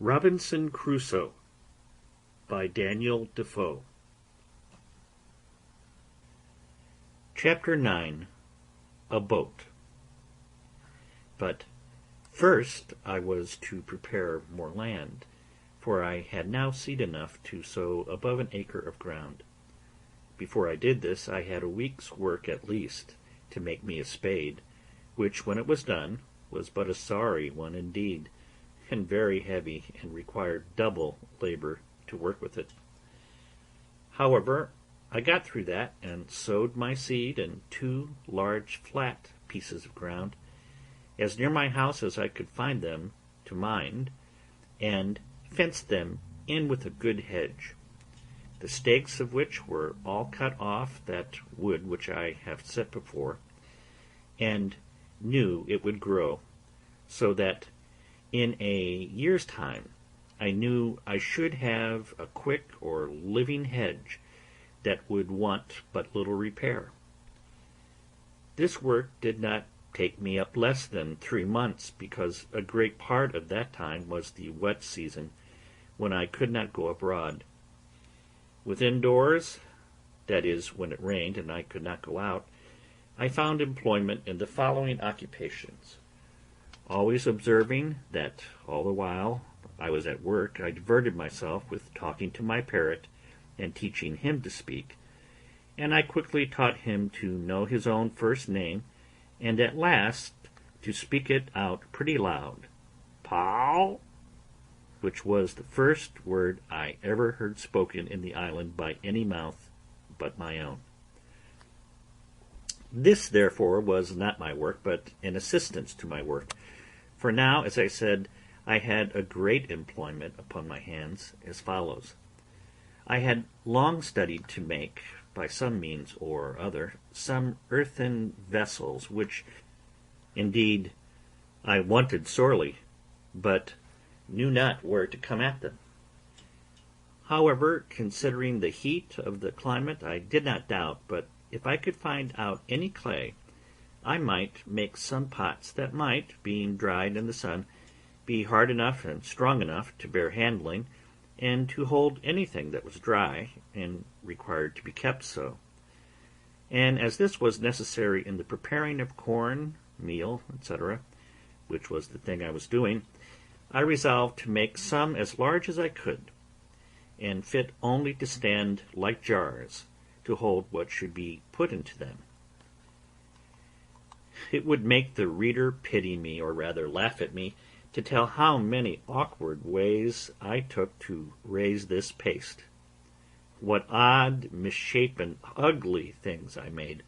Robinson Crusoe by Daniel Defoe. Chapter 9. A Boat. But first I was to prepare more land, for I had now seed enough to sow above an acre of ground. Before I did this, I had a week's work at least to make me a spade, which, when it was done, was but a sorry one indeed, and very heavy, and required double labor to work with it. However, I got through that, and sowed my seed in 2 large flat pieces of ground, as near my house as I could find them to mind, and fenced them in with a good hedge, the stakes of which were all cut off that wood which I have set before, and knew it would grow, so that in a year's time I knew I should have a quick or living hedge that would want but little repair. This work did not take me up less than 3 months, because a great part of that time was the wet season, when I could not go abroad. Within doors, that is, when it rained and I could not go out, I found employment in the following occupations, always observing that all the while I was at work I diverted myself with talking to my parrot and teaching him to speak, and I quickly taught him to know his own first name, and at last to speak it out pretty loud, "Pow," which was the first word I ever heard spoken in the island by any mouth but my own. This, therefore, was not my work, but an assistance to my work, for now, as I said, I had a great employment upon my hands, as follows. I had long studied to make, by some means or other, some earthen vessels, which, indeed, I wanted sorely, but knew not where to come at them. However, considering the heat of the climate, I did not doubt but if I could find out any clay, I might make some pots that might, being dried in the sun, be hard enough and strong enough to bear handling, and to hold anything that was dry, and required to be kept so. And as this was necessary in the preparing of corn, meal, etc., which was the thing I was doing, I resolved to make some as large as I could, and fit only to stand like jars, to hold what should be put into them. It would make the reader pity me, or rather laugh at me, to tell how many awkward ways I took to raise this paste. What odd, misshapen, ugly things I made,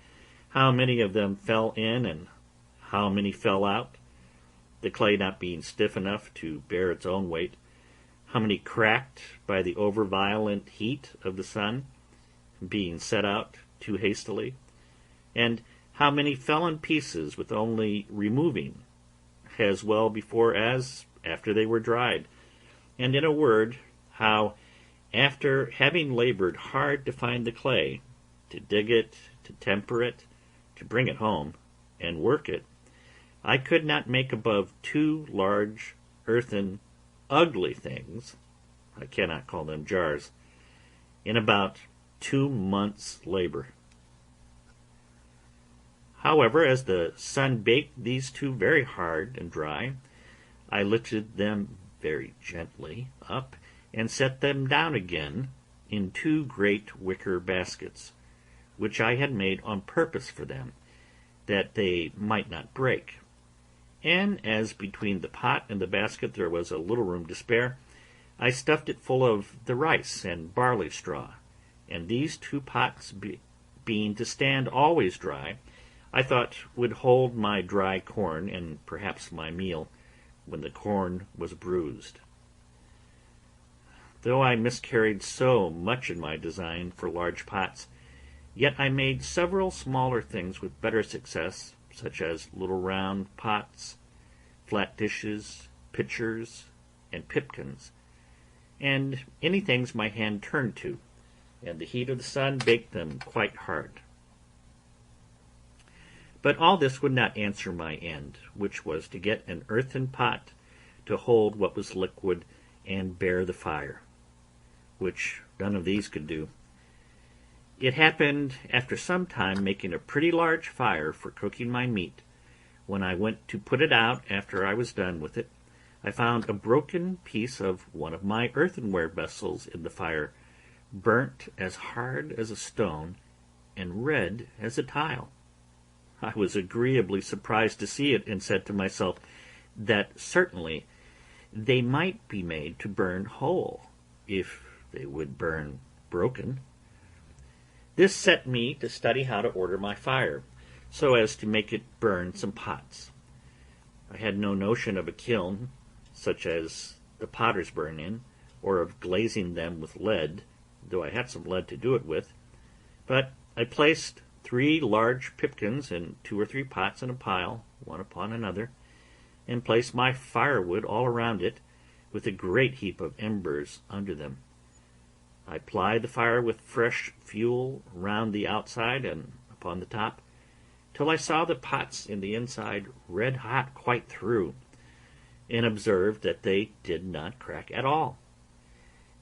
how many of them fell in, and how many fell out, the clay not being stiff enough to bear its own weight, how many cracked by the over-violent heat of the sun, being set out too hastily, and how many fell in pieces with only removing, as well before as after they were dried, and in a word, how, after having labored hard to find the clay, to dig it, to temper it, to bring it home, and work it, I could not make above 2 large earthen ugly things, I cannot call them jars, in about 2 months' labor. However, as the sun baked these 2 very hard and dry, I lifted them very gently up, and set them down again in 2 great wicker baskets, which I had made on purpose for them, that they might not break. And as between the pot and the basket there was a little room to spare, I stuffed it full of the rice and barley straw, and these 2 pots being to stand always dry, I thought would hold my dry corn, and perhaps my meal, when the corn was bruised. Though I miscarried so much in my design for large pots, yet I made several smaller things with better success, such as little round pots, flat dishes, pitchers, and pipkins, and any things my hand turned to, and the heat of the sun baked them quite hard. But all this would not answer my end, which was to get an earthen pot to hold what was liquid, and bear the fire, which none of these could do. It happened after some time making a pretty large fire for cooking my meat. When I went to put it out after I was done with it, I found a broken piece of one of my earthenware vessels in the fire, burnt as hard as a stone and red as a tile. I was agreeably surprised to see it, and said to myself that certainly they might be made to burn whole, if they would burn broken. This set me to study how to order my fire, so as to make it burn some pots. I had no notion of a kiln, such as the potters burn in, or of glazing them with lead, though I had some lead to do it with, but I placed 3 large pipkins and 2 or 3 pots in a pile, one upon another, and placed my firewood all around it, with a great heap of embers under them. I plied the fire with fresh fuel round the outside and upon the top, till I saw the pots in the inside red hot quite through, and observed that they did not crack at all.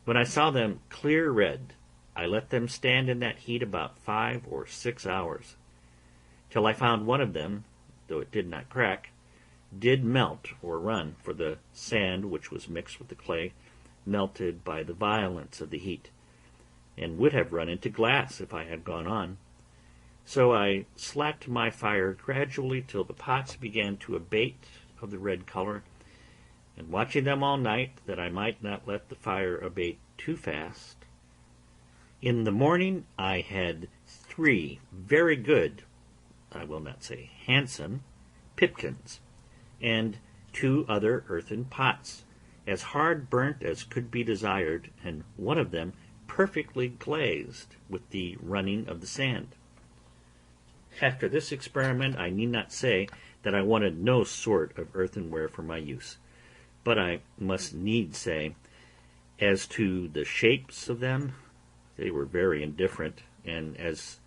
When I saw them clear red, I let them stand in that heat about 5 or 6 hours, till I found one of them, though it did not crack, did melt or run, for the sand which was mixed with the clay melted by the violence of the heat, and would have run into glass if I had gone on. So I slacked my fire gradually till the pots began to abate of the red color, and watching them all night, that I might not let the fire abate too fast, in the morning I had 3 very good, I will not say handsome, pipkins, and 2 other earthen pots, as hard burnt as could be desired, and one of them perfectly glazed with the running of the sand. After this experiment, I need not say that I wanted no sort of earthenware for my use, but I must needs say, as to the shapes of them, they were very indifferent, and, as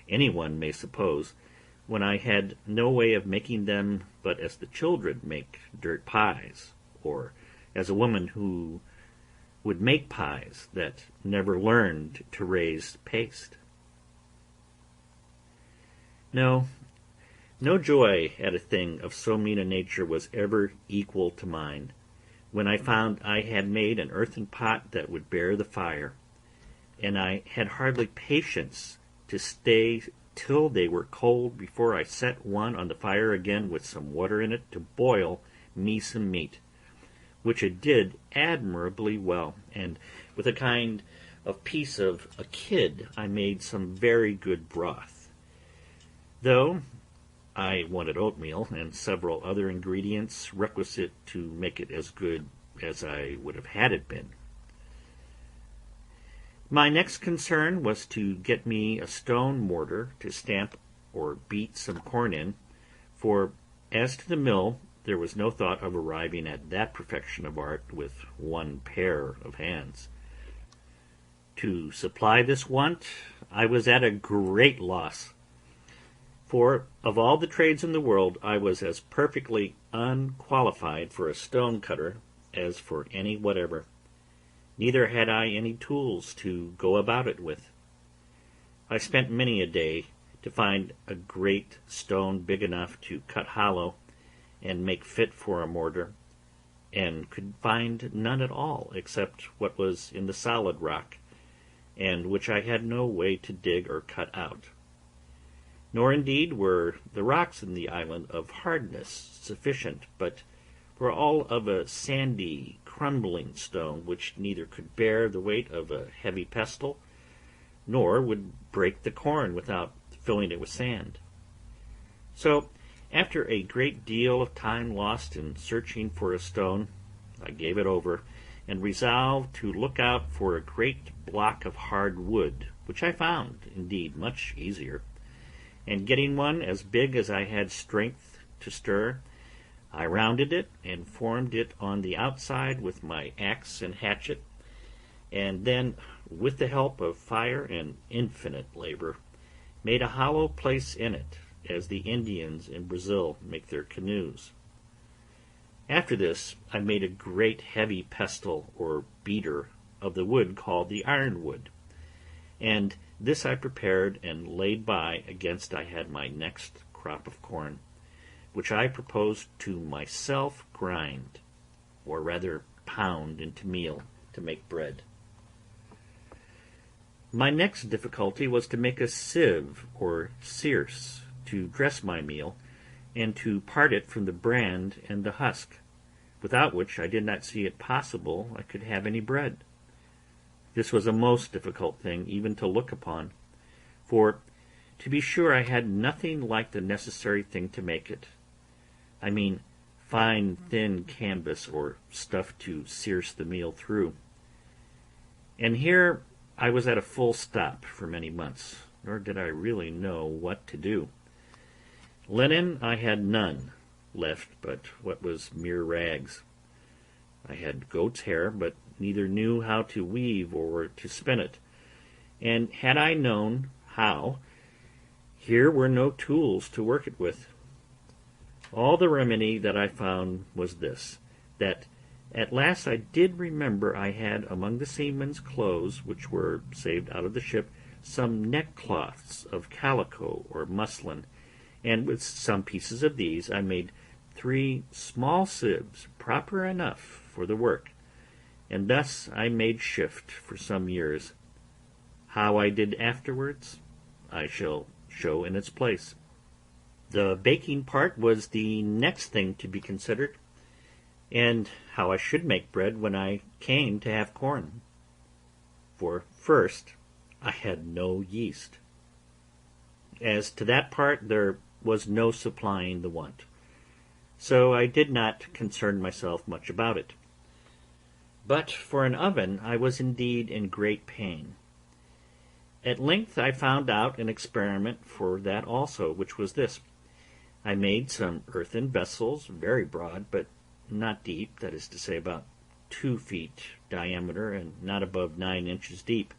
any one may suppose, when I had no way of making them but as the children make dirt pies, or as a woman who would make pies that never learned to raise paste. No joy at a thing of so mean a nature was ever equal to mine, when I found I had made an earthen pot that would bear the fire, and I had hardly patience to stay till they were cold before I set one on the fire again with some water in it to boil me some meat, which it did admirably well, and with a kind of piece of a kid I made some very good broth. Though I wanted oatmeal and several other ingredients requisite to make it as good as I would have had it been. My next concern was to get me a stone mortar to stamp or beat some corn in, for as to the mill, there was no thought of arriving at that perfection of art with one pair of hands. To supply this want, I was at a great loss, for of all the trades in the world I was as perfectly unqualified for a stone cutter as for any whatever. Neither had I any tools to go about it with. I spent many a day to find a great stone big enough to cut hollow and make fit for a mortar, and could find none at all except what was in the solid rock, and which I had no way to dig or cut out. Nor indeed were the rocks in the island of hardness sufficient, but were all of a sandy, crumbling stone, which neither could bear the weight of a heavy pestle, nor would break the corn without filling it with sand. So, after a great deal of time lost in searching for a stone, I gave it over, and resolved to look out for a great block of hard wood, which I found, indeed, much easier, and getting one as big as I had strength to stir, I rounded it and formed it on the outside with my axe and hatchet, and then, with the help of fire and infinite labor, made a hollow place in it, as the Indians in Brazil make their canoes. After this I made a great heavy pestle or beater of the wood called the ironwood, and this I prepared and laid by against I had my next crop of corn, which I proposed to myself grind, or rather pound into meal, to make bread. My next difficulty was to make a sieve or searce to dress my meal, and to part it from the bran and the husk, without which I did not see it possible I could have any bread. This was a most difficult thing even to look upon, for to be sure I had nothing like the necessary thing to make it. I mean fine thin canvas or stuff to searce the meal through. And here I was at a full stop for many months, nor did I really know what to do. Linen I had none left but what was mere rags. I had goat's hair, but neither knew how to weave or to spin it, and had I known how, here were no tools to work it with. All the remedy that I found was this, that at last I did remember I had among the seamen's clothes, which were saved out of the ship, some neckcloths of calico or muslin, and with some pieces of these I made 3 small sieves, proper enough for the work, and thus I made shift for some years. How I did afterwards, I shall show in its place. The baking part was the next thing to be considered, and how I should make bread when I came to have corn. For first, I had no yeast. As to that part, there was no supplying the want, so I did not concern myself much about it. But for an oven I was indeed in great pain. At length I found out an experiment for that also, which was this. I made some earthen vessels, very broad, but not deep, that is to say about 2 feet diameter and not above 9 inches deep.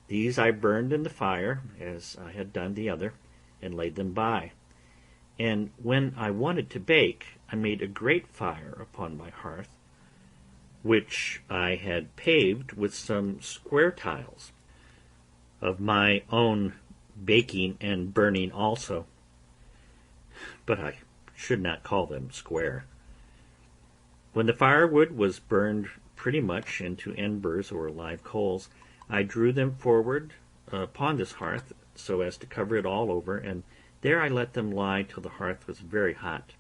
These I burned in the fire, as I had done the other, and laid them by. And when I wanted to bake, I made a great fire upon my hearth, which I had paved with some square tiles, of my own baking and burning also. But I should not call them square. When the firewood was burned pretty much into embers or live coals, I drew them forward upon this hearth, so as to cover it all over, and there I let them lie till the hearth was very hot.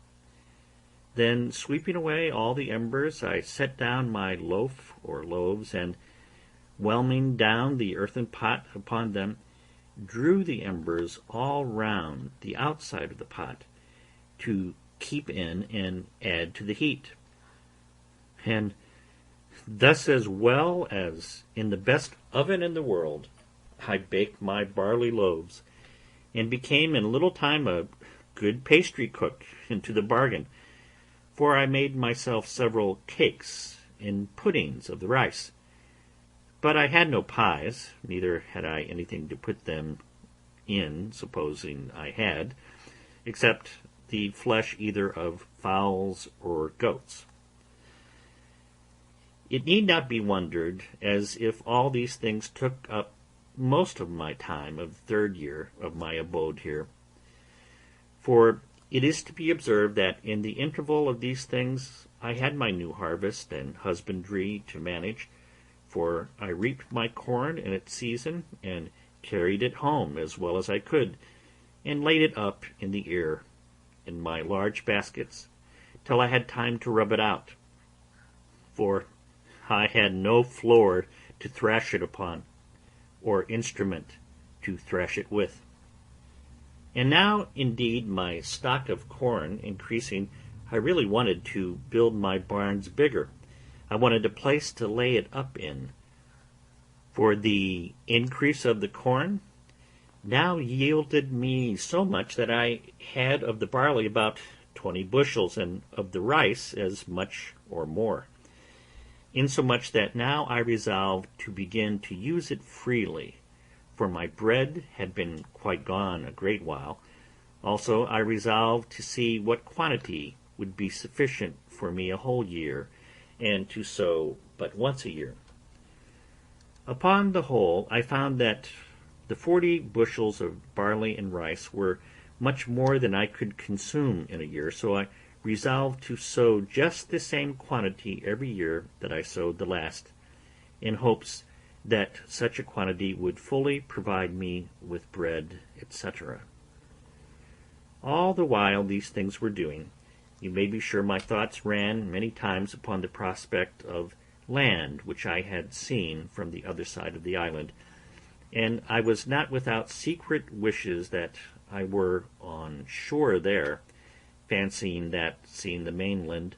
Then, sweeping away all the embers, I set down my loaf or loaves, and, whelming down the earthen pot upon them, drew the embers all round the outside of the pot, to keep in and add to the heat. And thus, as well as in the best oven in the world, I baked my barley loaves, and became in a little time a good pastry cook into the bargain, for I made myself several cakes and puddings of the rice. But I had no pies, neither had I anything to put them in, supposing I had, except the flesh either of fowls or goats. It need not be wondered, as if all these things took up most of my time of the 3rd year of my abode here. For it is to be observed that in the interval of these things I had my new harvest and husbandry to manage, for I reaped my corn in its season, and carried it home as well as I could, and laid it up in the ear, in my large baskets, till I had time to rub it out. For I had no floor to thrash it upon, or instrument to thrash it with. And now, indeed, my stock of corn increasing, I really wanted to build my barns bigger. I wanted a place to lay it up in, for the increase of the corn now yielded me so much that I had of the barley about 20 bushels, and of the rice as much or more, insomuch that now I resolved to begin to use it freely, for my bread had been quite gone a great while. Also I resolved to see what quantity would be sufficient for me a whole year, and to sow but once a year. Upon the whole, I found that the 40 bushels of barley and rice were much more than I could consume in a year, so I resolved to sow just the same quantity every year that I sowed the last, in hopes that such a quantity would fully provide me with bread, etc. All the while these things were doing, you may be sure my thoughts ran many times upon the prospect of land which I had seen from the other side of the island, and I was not without secret wishes that I were on shore there, fancying that, seeing the mainland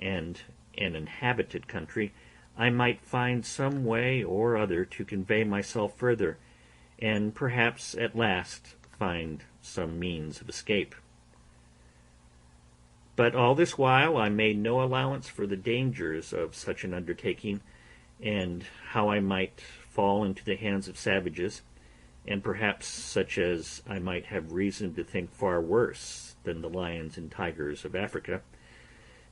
and an inhabited country, I might find some way or other to convey myself further, and perhaps at last find some means of escape. But all this while I made no allowance for the dangers of such an undertaking, and how I might fall into the hands of savages, and perhaps such as I might have reason to think far worse than the lions and tigers of Africa,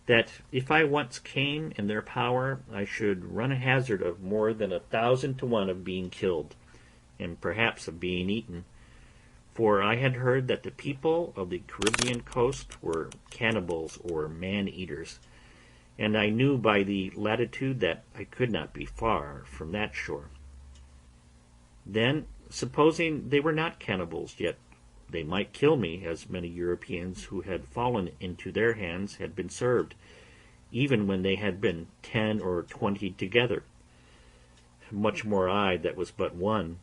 that if I once came in their power, I should run a hazard of more than 1,000 to 1 of being killed, and perhaps of being eaten, for I had heard that the people of the Caribbean coast were cannibals or man-eaters, and I knew by the latitude that I could not be far from that shore. Then, supposing they were not cannibals, yet they might kill me, as many Europeans who had fallen into their hands had been served, even when they had been 10 or 20 together. Much more I that was but one,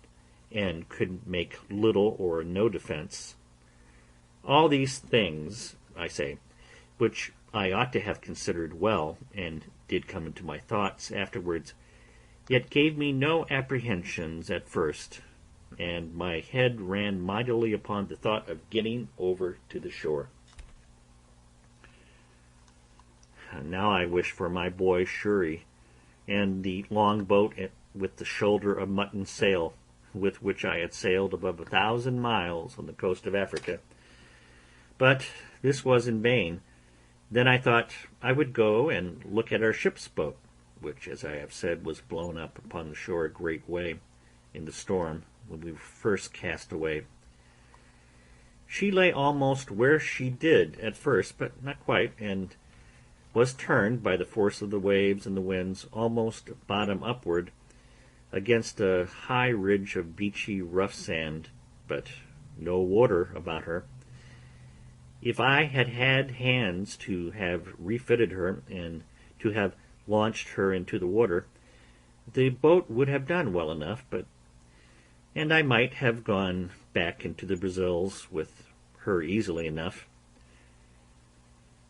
and could make little or no defence. All these things, I say, which I ought to have considered well, and did come into my thoughts afterwards, yet gave me no apprehensions at first, and my head ran mightily upon the thought of getting over to the shore. Now I wish for my boy Shuri, and the long boat with the shoulder of mutton sail, with which I had sailed above 1,000 miles on the coast of Africa. But this was in vain. Then I thought I would go and look at our ship's boat, which, as I have said, was blown up upon the shore a great way in the storm when we were first cast away. She lay almost where she did at first, but not quite, and was turned by the force of the waves and the winds almost bottom upward against a high ridge of beachy rough sand, but no water about her. If I had had hands to have refitted her and to have launched her into the water, the boat would have done well enough, and I might have gone back into the Brazils with her easily enough.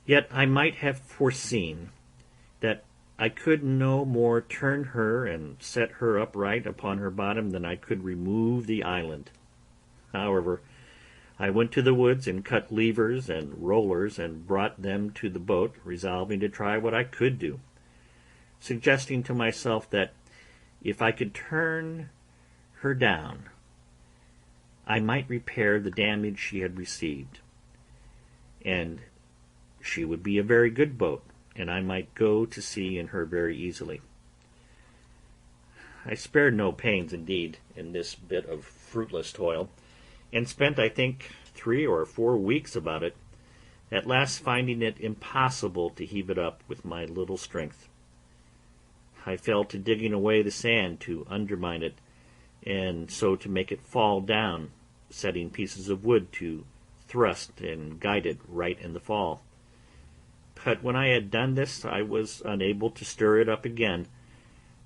Yet I might have foreseen that I could no more turn her and set her upright upon her bottom than I could remove the island. However, I went to the woods and cut levers and rollers and brought them to the boat, resolving to try what I could do, suggesting to myself that if I could turn her down, I might repair the damage she had received, and she would be a very good boat, and I might go to sea in her very easily. I spared no pains, indeed, in this bit of fruitless toil, and spent, I think, 3 or 4 weeks about it, at last finding it impossible to heave it up with my little strength. I fell to digging away the sand to undermine it, and so to make it fall down, setting pieces of wood to thrust and guide it right in the fall. But when I had done this, I was unable to stir it up again,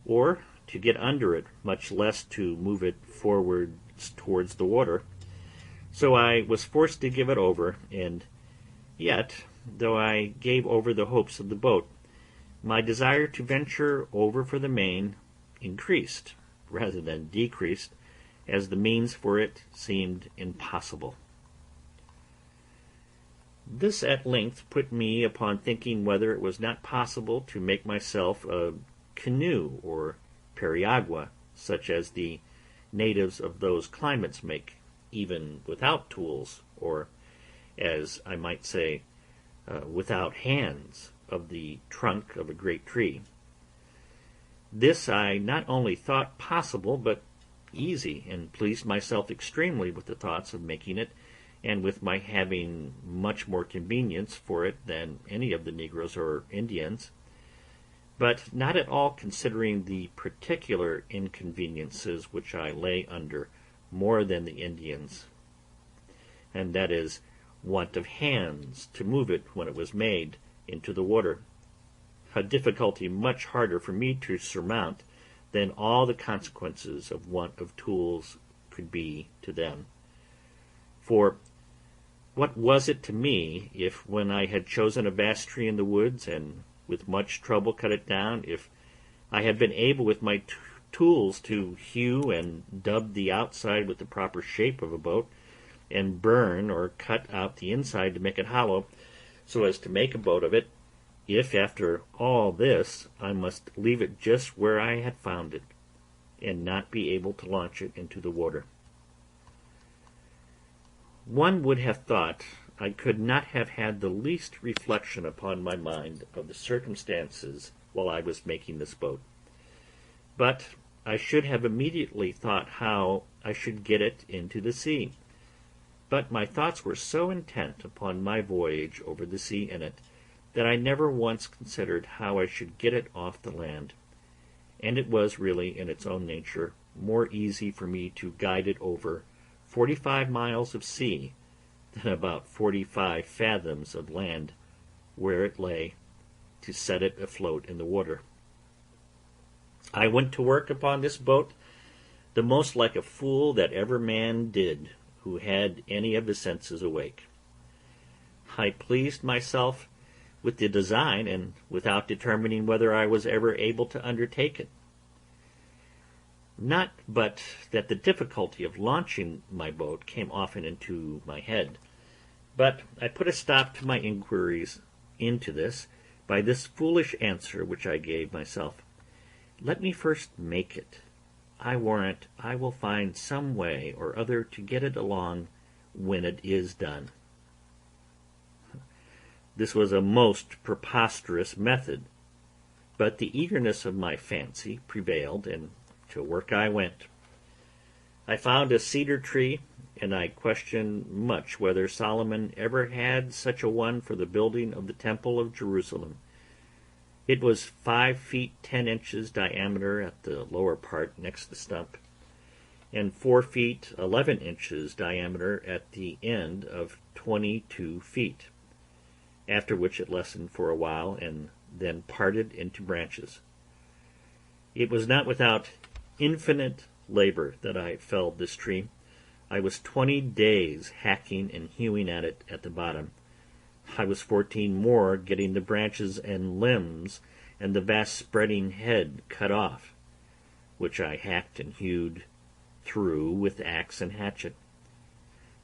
or to get under it, much less to move it forward towards the water. So I was forced to give it over, and yet, though I gave over the hopes of the boat, my desire to venture over for the main increased rather than decreased, as the means for it seemed impossible. This at length put me upon thinking whether it was not possible to make myself a canoe or periagua, such as the natives of those climates make, even without tools, or, as I might say, without hands, of the trunk of a great tree. This I not only thought possible, but easy, and pleased myself extremely with the thoughts of making it, and with my having much more convenience for it than any of the negroes or Indians, but not at all considering the particular inconveniences which I lay under more than the Indians, and that is, want of hands to move it when it was made into the water, a difficulty much harder for me to surmount than all the consequences of want of tools could be to them. For what was it to me if, when I had chosen a vast tree in the woods, and with much trouble cut it down, if I had been able with my tools to hew and dub the outside with the proper shape of a boat, and burn or cut out the inside to make it hollow, so as to make a boat of it, if after all this I must leave it just where I had found it, and not be able to launch it into the water. One would have thought I could not have had the least reflection upon my mind of the circumstances while I was making this boat, but I should have immediately thought how I should get it into the sea. But my thoughts were so intent upon my voyage over the sea in it, that I never once considered how I should get it off the land, and it was really, in its own nature, more easy for me to guide it over 45 miles of sea than about 45 fathoms of land, where it lay, to set it afloat in the water. I went to work upon this boat the most like a fool that ever man did who had any of his senses awake. I pleased myself with the design, and without determining whether I was ever able to undertake it. Not but that the difficulty of launching my boat came often into my head, but I put a stop to my inquiries into this by this foolish answer which I gave myself: let me first make it. I warrant I will find some way or other to get it along when it is done. This was a most preposterous method, but the eagerness of my fancy prevailed, and to work I went. I found a cedar tree, and I question much whether Solomon ever had such a one for the building of the temple of Jerusalem. It was 5 feet 10 inches diameter at the lower part next the stump, and 4 feet 11 inches diameter at the end of 22 feet, after which it lessened for a while and then parted into branches. It was not without infinite labor that I felled this tree. I was 20 days hacking and hewing at it at the bottom. I was 14 more getting the branches and limbs and the vast spreading head cut off, which I hacked and hewed through with axe and hatchet,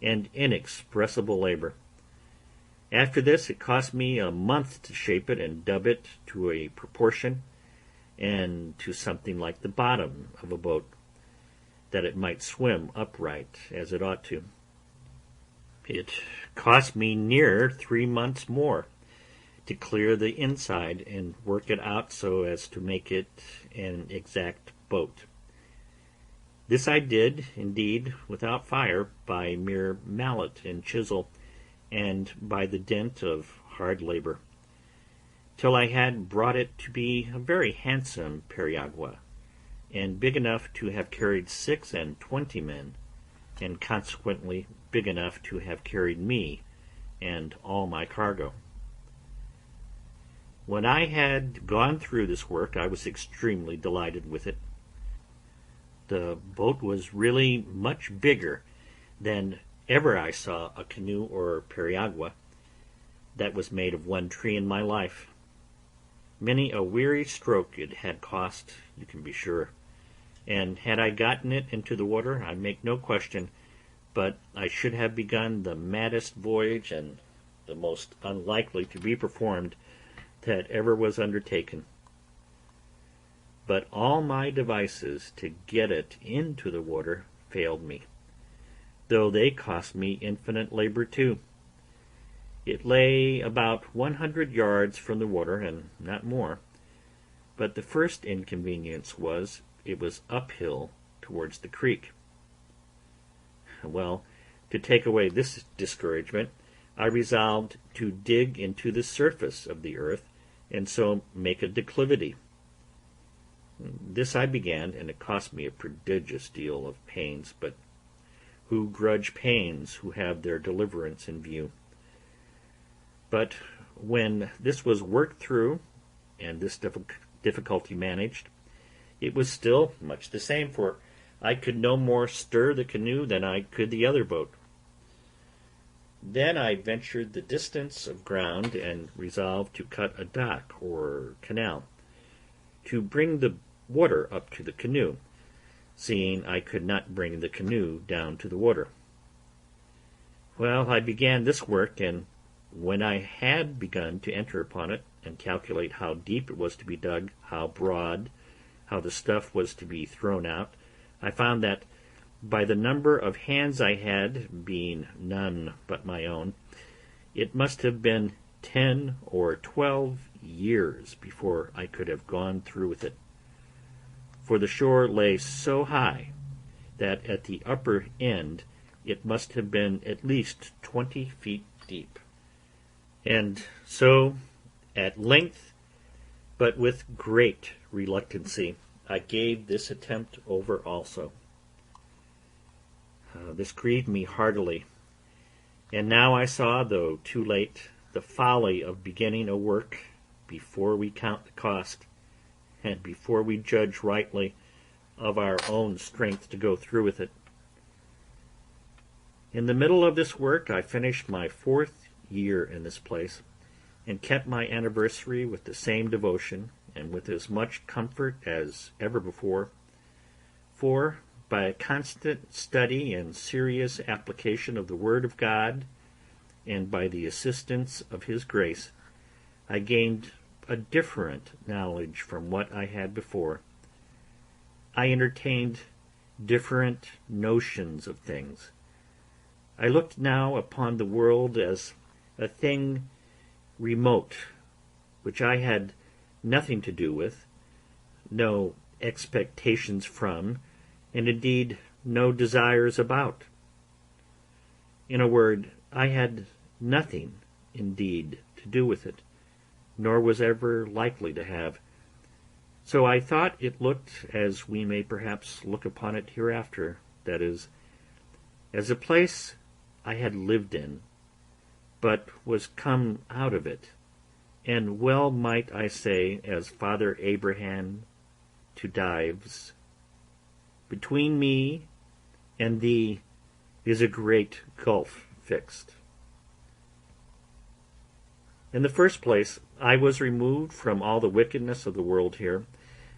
and inexpressible labor. After this it cost me a month to shape it and dub it to a proportion, and to something like the bottom of a boat, that it might swim upright as it ought to. It cost me near 3 months more to clear the inside and work it out so as to make it an exact boat. This I did, indeed, without fire, by mere mallet and chisel, and by the dint of hard labor, till I had brought it to be a very handsome periagua, and big enough to have carried 26 men, and consequently big enough to have carried me and all my cargo. When I had gone through this work, I was extremely delighted with it. The boat was really much bigger than ever I saw a canoe or periagua that was made of one tree in my life. Many a weary stroke it had cost, you can be sure, and had I gotten it into the water, I make no question but I should have begun the maddest voyage and the most unlikely to be performed that ever was undertaken. But all my devices to get it into the water failed me, though they cost me infinite labor too. It lay about 100 yards from the water, and not more. But the first inconvenience was, it was uphill towards the creek. Well, to take away this discouragement, I resolved to dig into the surface of the earth, and so make a declivity. This I began, and it cost me a prodigious deal of pains, but who grudge pains who have their deliverance in view? But when this was worked through, and this difficulty managed, it was still much the same, for I could no more stir the canoe than I could the other boat. Then I ventured the distance of ground, and resolved to cut a dock or canal, to bring the water up to the canoe, seeing I could not bring the canoe down to the water. Well, I began this work, and when I had begun to enter upon it, and calculate how deep it was to be dug, how broad, how the stuff was to be thrown out, I found that, by the number of hands I had, being none but my own, it must have been 10 or 12 years before I could have gone through with it. For the shore lay so high that at the upper end it must have been at least 20 feet deep. And so, at length, but with great reluctancy, I gave this attempt over also. This grieved me heartily, and now I saw, though too late, the folly of beginning a work before we count the cost, and before we judge rightly of our own strength to go through with it. In the middle of this work I finished my 4th year in this place, and kept my anniversary with the same devotion, and with as much comfort as ever before, for, by a constant study and serious application of the Word of God, and by the assistance of His grace, I gained a different knowledge from what I had before. I entertained different notions of things. I looked now upon the world as a thing remote, which I had nothing to do with, no expectations from, and indeed no desires about. In a word, I had nothing, indeed, to do with it, nor was ever likely to have. So I thought it looked as we may perhaps look upon it hereafter, that is, as a place I had lived in, but was come out of it, and well might I say, as Father Abraham to Dives, between me and thee is a great gulf fixed. In the first place, I was removed from all the wickedness of the world here.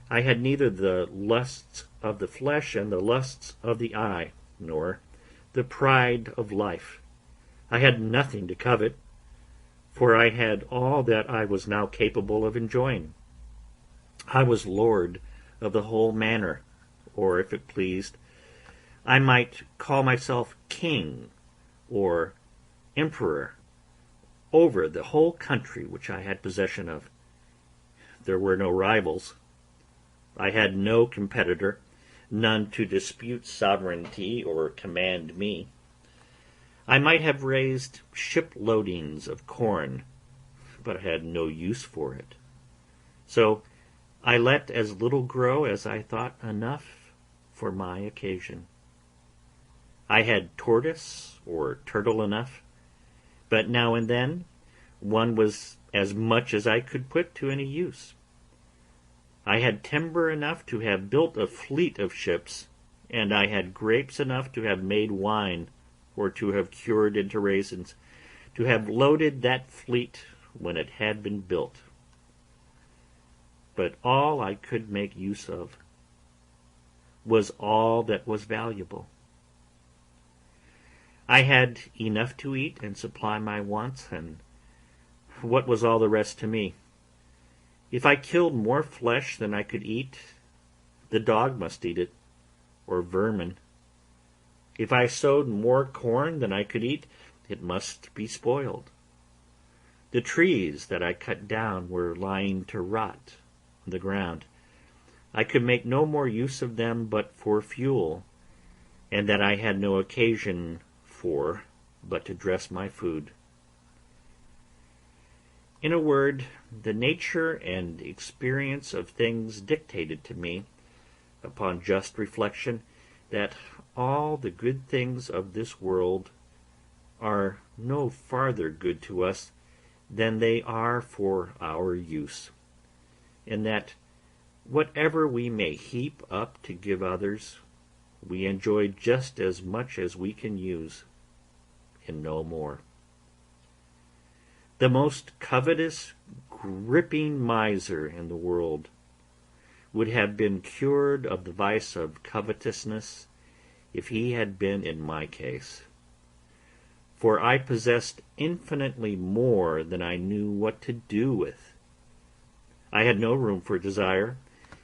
I had neither the lusts of the flesh and the lusts of the eye, nor the pride of life. I had nothing to covet, for I had all that I was now capable of enjoying. I was lord of the whole manor, or, if it pleased, I might call myself king or emperor over the whole country which I had possession of. There were no rivals. I had no competitor, none to dispute sovereignty or command me. I might have raised ship-loadings of corn, but I had no use for it. So I let as little grow as I thought enough for my occasion. I had tortoise or turtle enough, but now and then one was as much as I could put to any use. I had timber enough to have built a fleet of ships, and I had grapes enough to have made wine, or to have cured into raisins, to have loaded that fleet when it had been built. But all I could make use of was all that was valuable. I had enough to eat and supply my wants, and what was all the rest to me? If I killed more flesh than I could eat, the dog must eat it, or vermin. If I sowed more corn than I could eat, it must be spoiled. The trees that I cut down were lying to rot on the ground. I could make no more use of them but for fuel, and that I had no occasion for but to dress my food. In a word, the nature and experience of things dictated to me, upon just reflection, that all the good things of this world are no farther good to us than they are for our use, and that whatever we may heap up to give others, we enjoy just as much as we can use, and no more. The most covetous, gripping miser in the world would have been cured of the vice of covetousness if he had been in my case. For I possessed infinitely more than I knew what to do with. I had no room for desire,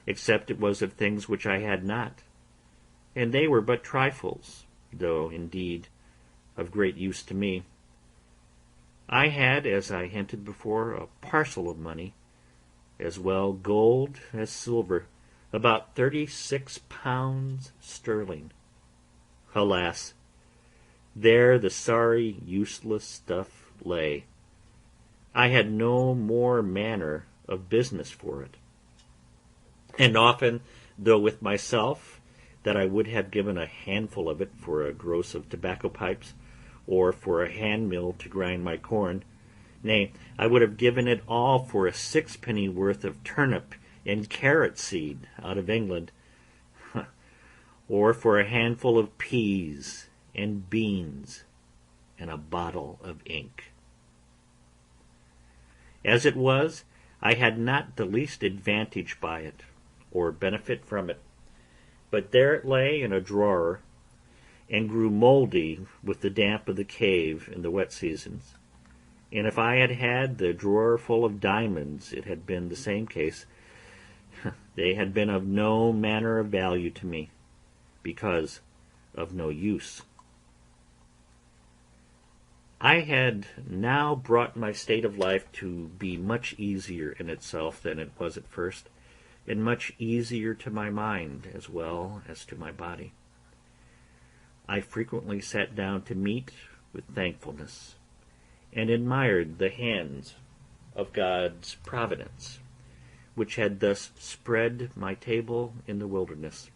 except it was of things which I had not, and they were but trifles, though, indeed, of great use to me. I had, as I hinted before, a parcel of money, as well gold as silver, about 36 pounds sterling. Alas! There the sorry, useless stuff lay. I had no more manner of business for it. And often, though with myself, that I would have given a handful of it for a gross of tobacco pipes, or for a hand mill to grind my corn, nay, I would have given it all for a sixpenny worth of turnip and carrot seed out of England, or for a handful of peas and beans and a bottle of ink. As it was, I had not the least advantage by it, or benefit from it, but there it lay in a drawer, and grew mouldy with the damp of the cave in the wet seasons. And if I had had the drawer full of diamonds, it had been the same case. They had been of no manner of value to me, because of no use. I had now brought my state of life to be much easier in itself than it was at first, and much easier to my mind as well as to my body. I frequently sat down to meat with thankfulness, and admired the hands of God's providence, which had thus spread my table in the wilderness.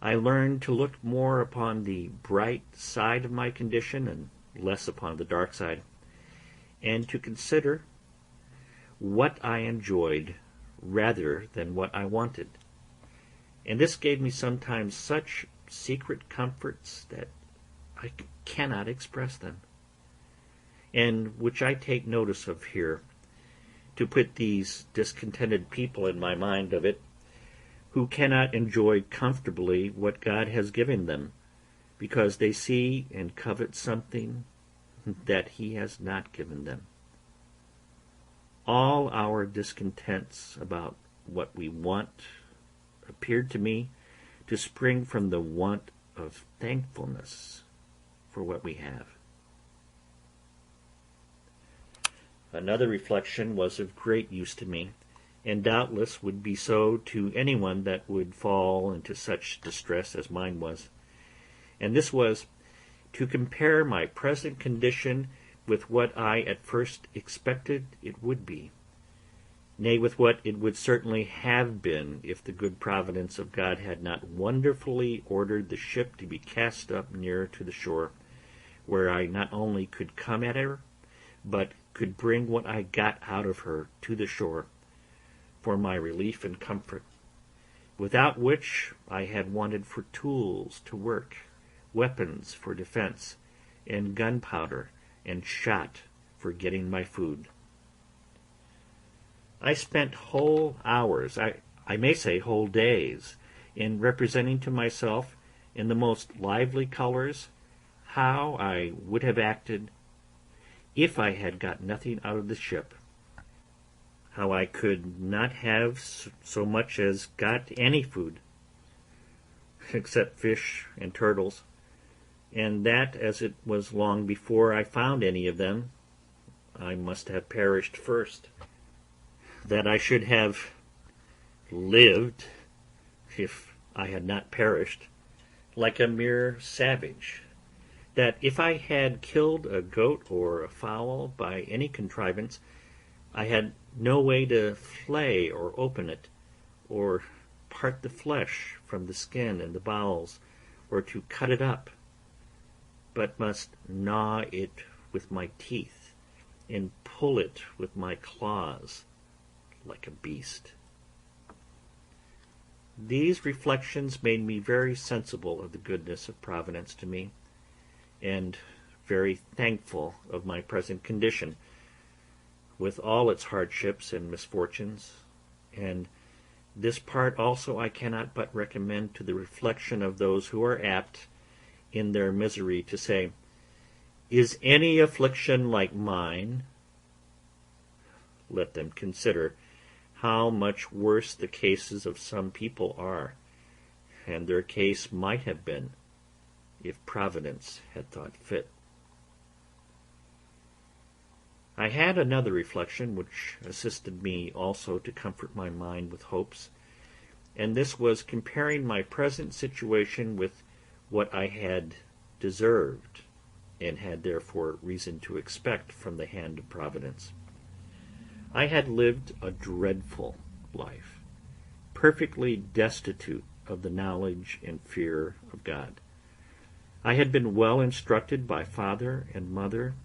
I learned to look more upon the bright side of my condition and less upon the dark side, and to consider what I enjoyed rather than what I wanted. And this gave me sometimes such secret comforts that I cannot express them, and which I take notice of here, to put these discontented people in my mind of it, who cannot enjoy comfortably what God has given them, because they see and covet something that He has not given them. All our discontents about what we want appeared to me to spring from the want of thankfulness for what we have. Another reflection was of great use to me, and doubtless would be so to anyone that would fall into such distress as mine was. And this was to compare my present condition with what I at first expected it would be, nay, with what it would certainly have been if the good providence of God had not wonderfully ordered the ship to be cast up near to the shore, where I not only could come at her, but could bring what I got out of her to the shore, for my relief and comfort, without which I had wanted for tools to work, weapons for defense, and gunpowder and shot for getting my food. I spent whole hours, I may say whole days, in representing to myself in the most lively colors how I would have acted if I had got nothing out of the ship, how I could not have so much as got any food, except fish and turtles, and that as it was long before I found any of them, I must have perished first, that I should have lived, if I had not perished, like a mere savage, that if I had killed a goat or a fowl by any contrivance, I had no way to flay or open it, or part the flesh from the skin and the bowels, or to cut it up, but must gnaw it with my teeth, and pull it with my claws, like a beast. These reflections made me very sensible of the goodness of Providence to me, and very thankful of my present condition, with all its hardships and misfortunes, and this part also I cannot but recommend to the reflection of those who are apt, in their misery, to say, "Is any affliction like mine?" Let them consider how much worse the cases of some people are, and their case might have been, if Providence had thought fit. I had another reflection which assisted me also to comfort my mind with hopes, and this was comparing my present situation with what I had deserved, and had therefore reason to expect from the hand of Providence. I had lived a dreadful life, perfectly destitute of the knowledge and fear of God. I had been well instructed by father and mother,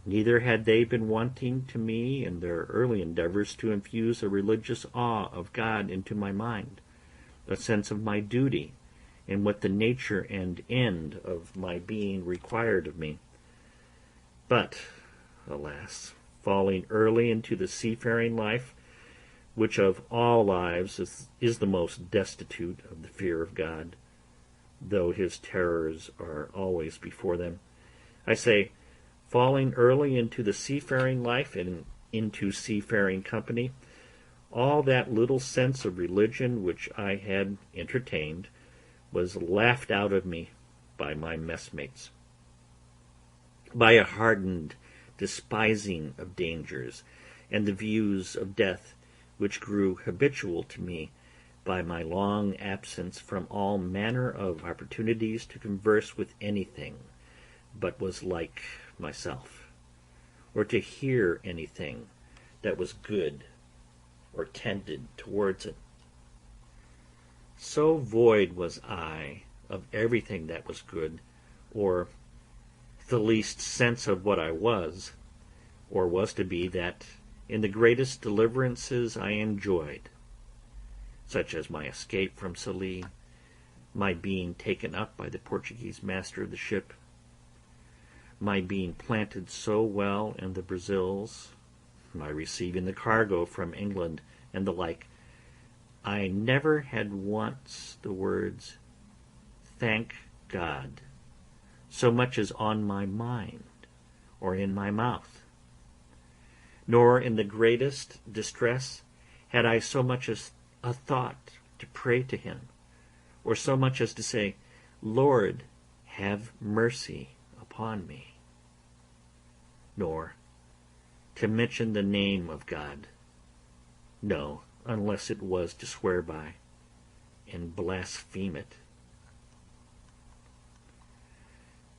neither had they been wanting to me in their early endeavors to infuse a religious awe of God into my mind, a sense of my duty, and what the nature and end of my being required of me. But, alas, falling early into the seafaring life, which of all lives is the most destitute of the fear of God, though his terrors are always before them, I say, falling early into the seafaring life and into seafaring company, all that little sense of religion which I had entertained was laughed out of me by my messmates, by a hardened despising of dangers and the views of death which grew habitual to me by my long absence from all manner of opportunities to converse with anything but was like myself, or to hear anything that was good or tended towards it. So void was I of everything that was good, or the least sense of what I was, or was to be, that in the greatest deliverances I enjoyed, such as my escape from Sallee, my being taken up by the Portuguese master of the ship, my being planted so well in the Brazils, my receiving the cargo from England, and the like, I never had once the words, "Thank God," so much as on my mind or in my mouth. Nor in the greatest distress had I so much as a thought to pray to him, or so much as to say, "Lord, have mercy upon me," nor to mention the name of God, no, unless it was to swear by and blaspheme it.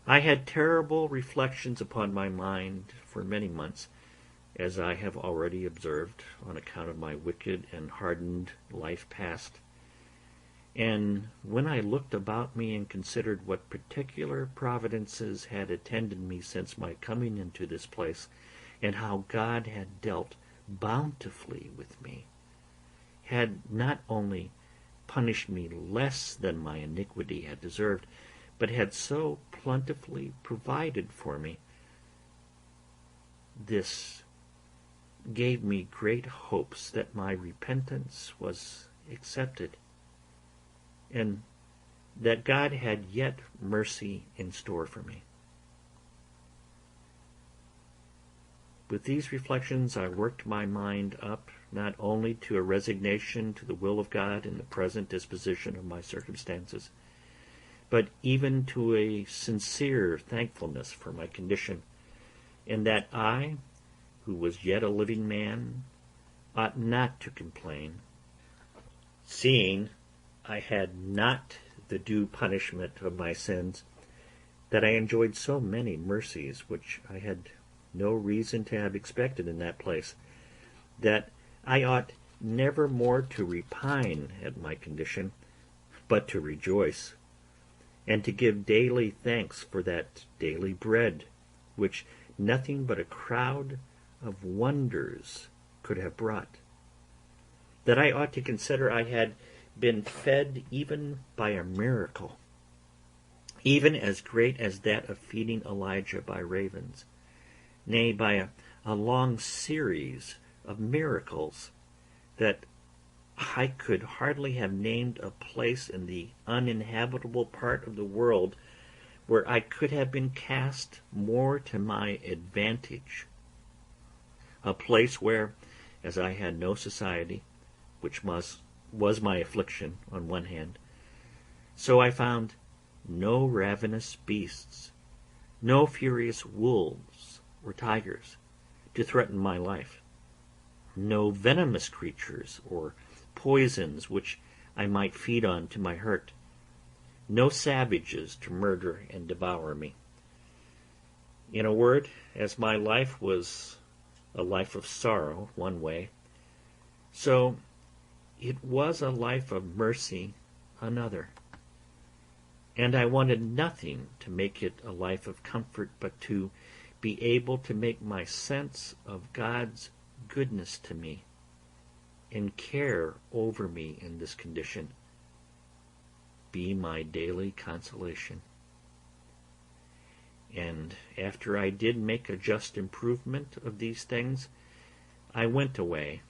I had terrible reflections upon my mind for many months, as I have already observed, on account of my wicked and hardened life past. And when I looked about me and considered what particular providences had attended me since my coming into this place, and how God had dealt bountifully with me, had not only punished me less than my iniquity had deserved, but had so plentifully provided for me, this gave me great hopes that my repentance was accepted, and that God had yet mercy in store for me. With these reflections I worked my mind up, not only to a resignation to the will of God in the present disposition of my circumstances, but even to a sincere thankfulness for my condition, and that I, who was yet a living man, ought not to complain, seeing I had not the due punishment of my sins, that I enjoyed so many mercies which I had no reason to have expected in that place, that I ought never more to repine at my condition, but to rejoice, and to give daily thanks for that daily bread, which nothing but a crowd of wonders could have brought, that I ought to consider I had been fed even by a miracle, even as great as that of feeding Elijah by ravens, nay, by a long series of miracles, that I could hardly have named a place in the uninhabitable part of the world where I could have been cast more to my advantage, a place where, as I had no society, which was my affliction on one hand, so I found no ravenous beasts, no furious wolves or tigers to threaten my life, no venomous creatures or poisons which I might feed on to my hurt, no savages to murder and devour me. In a word, as my life was a life of sorrow one way, so it was a life of mercy another, and I wanted nothing to make it a life of comfort but to be able to make my sense of God's goodness to me and care over me in this condition be my daily consolation. And after I did make a just improvement of these things, I went away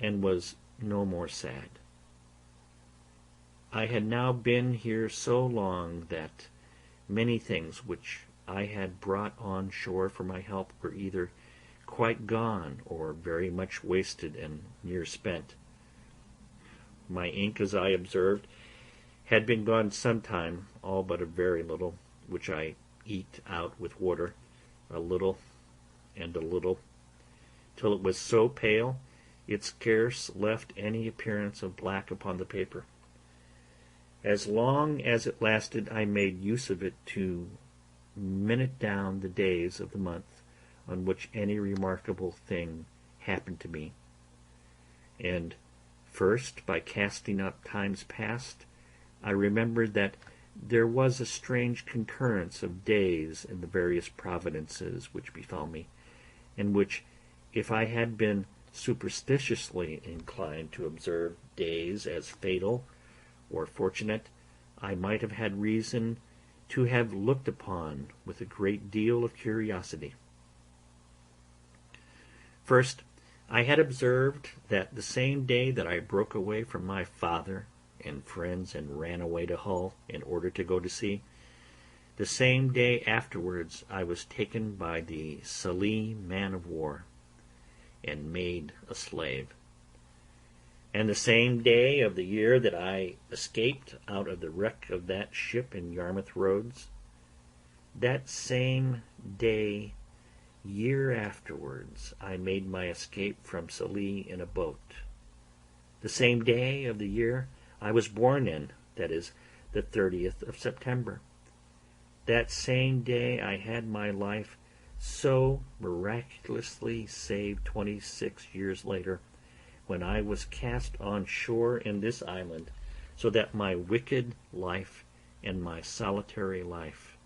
and was no more sad. I had now been here so long that many things which I had brought on shore for my help were either quite gone or very much wasted and near spent. My ink, as I observed, had been gone some time, all but a very little, which I eked out with water, a little and a little, till it was so pale it scarce left any appearance of black upon the paper. As long as it lasted, I made use of it to minute down the days of the month on which any remarkable thing happened to me, and first, by casting up times past, I remembered that there was a strange concurrence of days in the various providences which befell me, and which, if I had been superstitiously inclined to observe days as fatal or fortunate, I might have had reason to have looked upon with a great deal of curiosity. First, I had observed that the same day that I broke away from my father and friends and ran away to Hull in order to go to sea, the same day afterwards I was taken by the Sallee man-of-war and made a slave. And the same day of the year that I escaped out of the wreck of that ship in Yarmouth Roads, that same day, year afterwards, I made my escape from Sallee in a boat. The same day of the year I was born in, that is, the 30th of September. That same day I had my life so miraculously saved 26 years later, when I was cast on shore in this island, so that my wicked life and my solitary life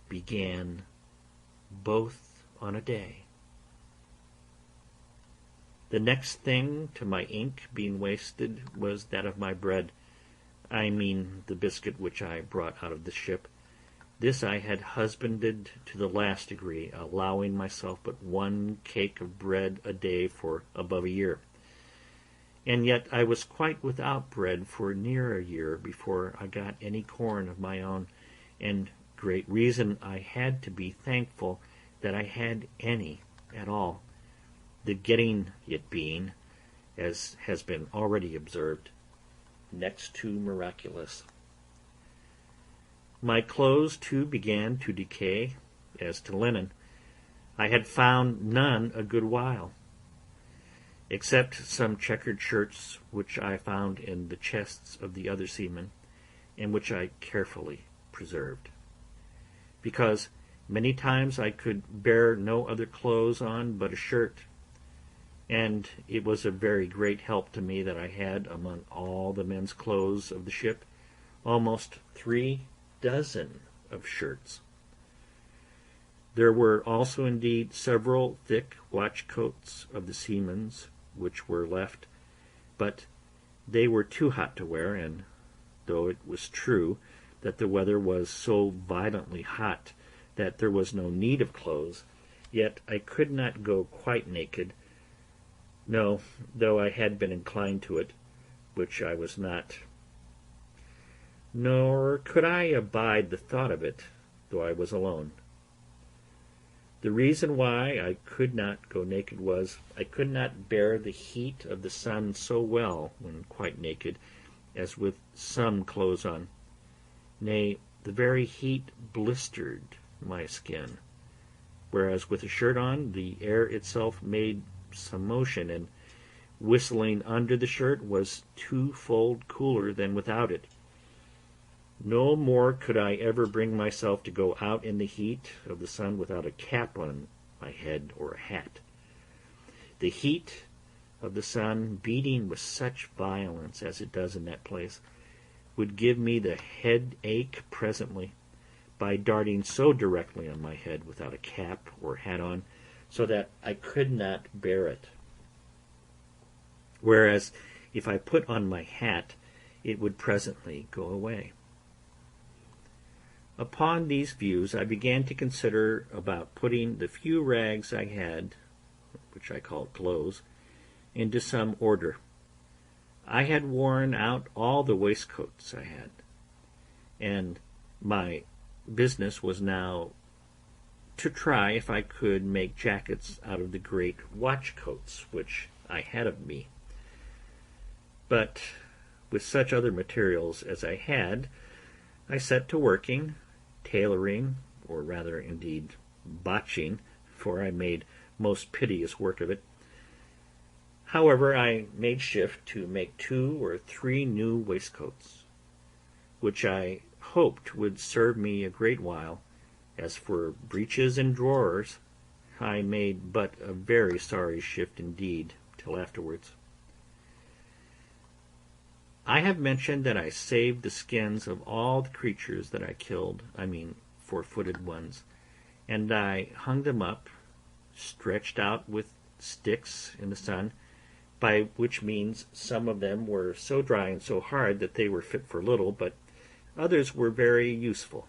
began both on a day. The next thing to my ink being wasted was that of my bread, I mean the biscuit which I brought out of the ship. This I had husbanded to the last degree, allowing myself but one cake of bread a day for above a year. And yet I was quite without bread for near a year before I got any corn of my own, and great reason I had to be thankful that I had any at all, the getting it being, as has been already observed, next to miraculous. My clothes, too, began to decay. As to linen, I had found none a good while, except some checkered shirts which I found in the chests of the other seamen, and which I carefully preserved, because many times I could bear no other clothes on but a shirt, and it was a very great help to me that I had, among all the men's clothes of the ship, almost 3 dozen of shirts. There were also indeed several thick watch coats of the seamen's which were left, but they were too hot to wear, and though it was true that the weather was so violently hot that there was no need of clothes, yet I could not go quite naked, no, though I had been inclined to it, which I was not, nor could I abide the thought of it, though I was alone. The reason why I could not go naked was, I could not bear the heat of the sun so well when quite naked, as with some clothes on. Nay, the very heat blistered my skin, whereas with a shirt on, the air itself made some motion, and whistling under the shirt was 2-fold cooler than without it. No more could I ever bring myself to go out in the heat of the sun without a cap on my head or a hat. The heat of the sun, beating with such violence as it does in that place, would give me the headache presently, by darting so directly on my head without a cap or hat on, so that I could not bear it. Whereas if I put on my hat, it would presently go away. Upon these views I began to consider about putting the few rags I had, which I called clothes, into some order. I had worn out all the waistcoats I had, and my business was now to try if I could make jackets out of the great watch coats which I had of me. But with such other materials as I had, I set to working, tailoring, or rather indeed botching, for I made most piteous work of it. However, I made shift to make 2 or 3 new waistcoats, which I hoped would serve me a great while. As for breeches and drawers, I made but a very sorry shift indeed till afterwards. I have mentioned that I saved the skins of all the creatures that I killed, 4-footed ones, and I hung them up, stretched out with sticks in the sun, by which means some of them were so dry and so hard that they were fit for little, but others were very useful.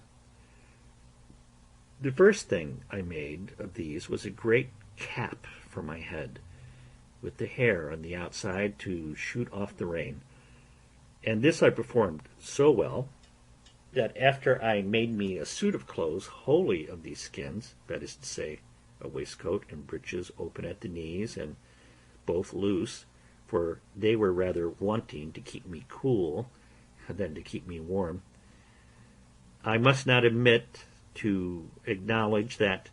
The first thing I made of these was a great cap for my head, with the hair on the outside to shoot off the rain, and this I performed so well that after I made me a suit of clothes wholly of these skins, that is to say, a waistcoat and breeches open at the knees and both loose, for they were rather wanting to keep me cool than to keep me warm, I must not omit to acknowledge that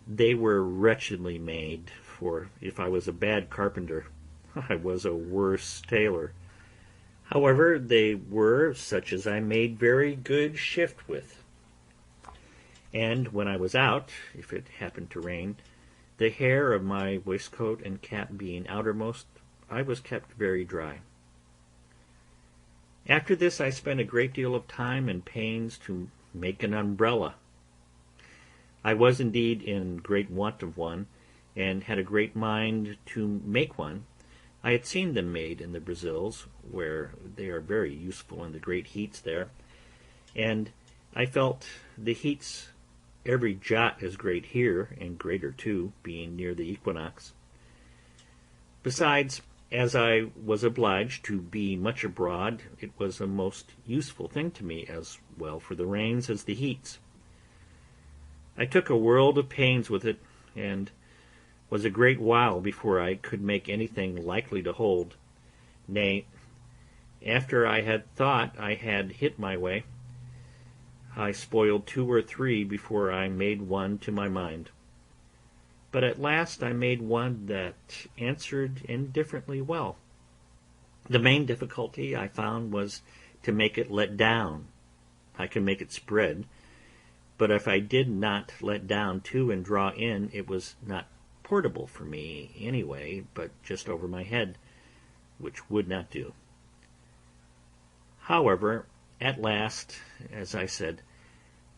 they were wretchedly made, for if I was a bad carpenter, I was a worse tailor. However, they were such as I made very good shift with, and when I was out, if it happened to rain, the hair of my waistcoat and cap being outermost, I was kept very dry. After this I spent a great deal of time and pains to make an umbrella. I was indeed in great want of one, and had a great mind to make one. I had seen them made in the Brazils, where they are very useful in the great heats there, and I felt the heats every jot as great here, and greater too, being near the equinox. Besides, as I was obliged to be much abroad, it was a most useful thing to me, as well for the rains as the heats. I took a world of pains with it, and was a great while before I could make anything likely to hold. Nay, after I had thought I had hit my way, I spoiled 2 or 3 before I made one to my mind. but at last I made one that answered indifferently well. The main difficulty I found was to make it let down. I could make it spread, but if I did not let down to and draw in, it was not portable for me anyway, but just over my head, which would not do. However, at last, as I said,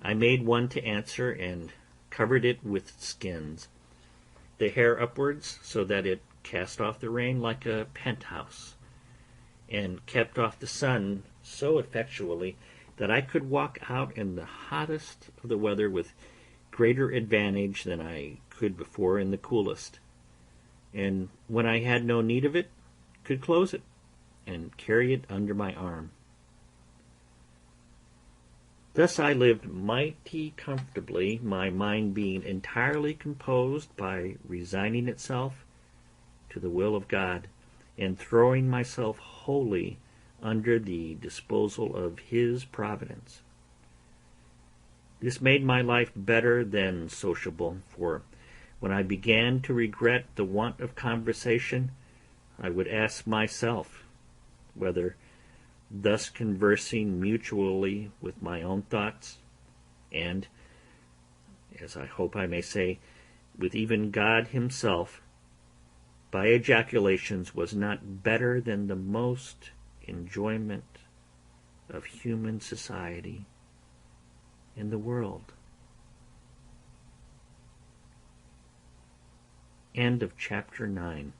I made one to answer and covered it with skins, the hair upwards so that it cast off the rain like a penthouse, and kept off the sun so effectually that I could walk out in the hottest of the weather with greater advantage than I could before in the coolest, and when I had no need of it, could close it and carry it under my arm. Thus I lived mighty comfortably, my mind being entirely composed by resigning itself to the will of God, and throwing myself wholly under the disposal of His providence. This made my life better than sociable, for when I began to regret the want of conversation, I would ask myself whether, thus conversing mutually with my own thoughts, and, as I hope I may say, with even God Himself, by ejaculations was not better than the most enjoyment of human society in the world. End of chapter 9.